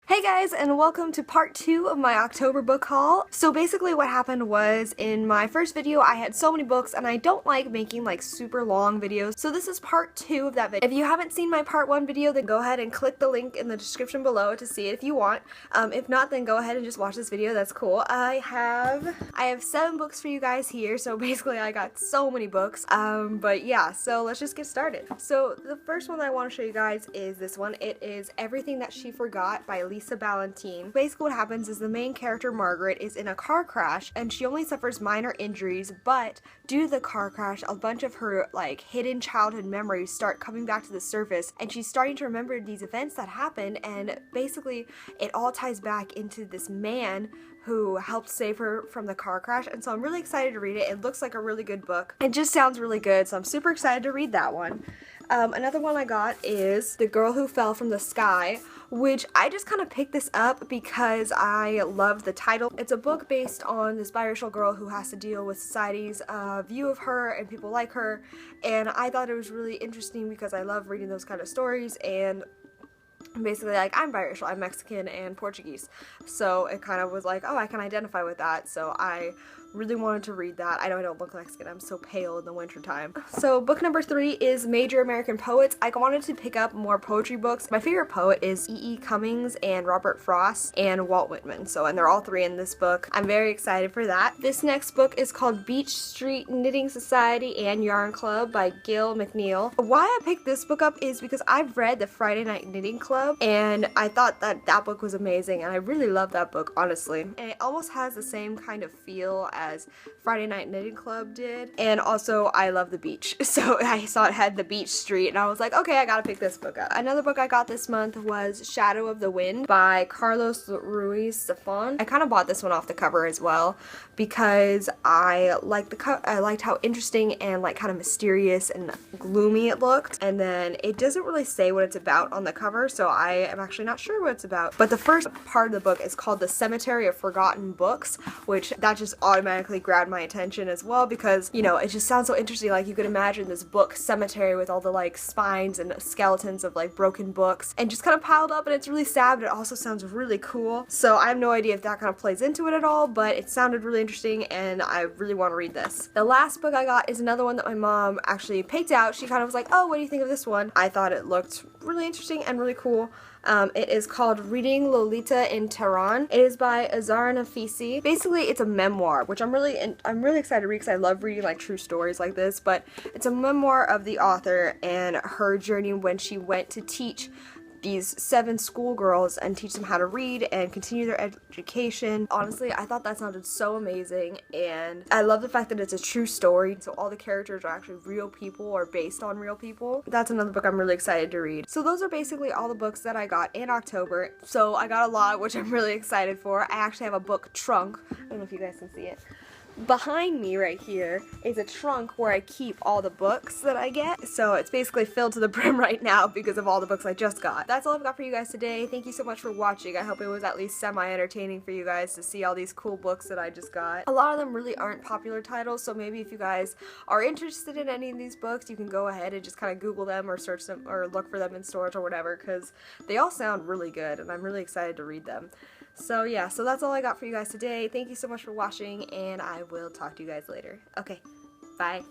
Hey guys, and welcome to part 2 of my October book haul. So basically what happened was, in my first video I had so many books and I don't like making like super long videos, so this is part 2 of that video. If you haven't seen my part 1 video, then go ahead and click the link in the description below to see it if you want. If not, then go ahead and just watch this video, that's cool. I have 7 books for you guys here, so basically I got so many books. But yeah, so let's just get started. So the first one that I want to show you guys is this one. It is Everything That She Forgot by Lisa Ballantine. Basically what happens is the main character, Margaret, is in a car crash and she only suffers minor injuries, but due to the car crash, a bunch of her like hidden childhood memories start coming back to the surface and she's starting to remember these events that happened, and basically it all ties back into this man who helped save her from the car crash. And so I'm really excited to read it. It looks like a really good book. It just sounds really good, so I'm super excited to read that one. Another one I got is The Girl Who Fell from the Sky, which I just kind of picked this up because I love the title. It's a book based on this biracial girl who has to deal with society's view of her and people like her, and I thought it was really interesting because I love reading those kind of stories. And basically, like, I'm biracial, I'm Mexican and Portuguese, so it kind of was like, oh, I can identify with that, so I really wanted to read that. I know I don't look Mexican, I'm so pale in the winter time. So book number 3 is Major American Poets. I wanted to pick up more poetry books. My favorite poet is E.E. Cummings and Robert Frost and Walt Whitman, and they're all 3 in this book. I'm very excited for that. This next book is called Beach Street Knitting Society and Yarn Club by Gil McNeil. Why I picked this book up is because I've read the Friday Night Knitting Club and I thought that that book was amazing, and I really love that book, honestly. And it almost has the same kind of feel as Friday Night Knitting Club did, and also I love the beach, so I saw it had the beach street and I was like, okay, I gotta pick this book up. Another book I got this month was Shadow of the Wind by Carlos Ruiz Zafón. I kind of bought this one off the cover as well because I liked I liked how interesting and like kind of mysterious and gloomy it looked, and then it doesn't really say what it's about on the cover, so I am actually not sure what it's about. But the first part of the book is called The Cemetery of Forgotten Books, which that just automatically grabbed my attention as well because, you know, it just sounds so interesting. Like, you could imagine this book cemetery with all the like spines and skeletons of like broken books and just kind of piled up, and it's really sad, but it also sounds really cool. So I have no idea if that kind of plays into it at all, but it sounded really interesting and I really want to read this. The last book I got is another one that my mom actually picked out. She kind of was like, oh, what do you think of this one? I thought it looked really interesting and really cool. It is called Reading Lolita in Tehran. It is by Azar Nafisi. Basically, it's a memoir, which I'm really excited to read because I love reading like true stories like this. But it's a memoir of the author and her journey when she went to teach these 7 schoolgirls and teach them how to read and continue their education. Honestly, I thought that sounded so amazing, and I love the fact that it's a true story, so all the characters are actually real people or based on real people. That's another book I'm really excited to read. So those are basically all the books that I got in October. So I got a lot, which I'm really excited for. I actually have a book trunk. I don't know if you guys can see it. Behind me right here is a trunk where I keep all the books that I get, so it's basically filled to the brim right now because of all the books I just got. That's all I've got for you guys today. Thank you so much for watching. I hope it was at least semi-entertaining for you guys to see all these cool books that I just got. A lot of them really aren't popular titles, so maybe if you guys are interested in any of these books, you can go ahead and just kind of Google them or search them or look for them in stores or whatever, because they all sound really good and I'm really excited to read them. So yeah, so that's all I got for you guys today. Thank you so much for watching, and I will talk to you guys later. Okay, bye.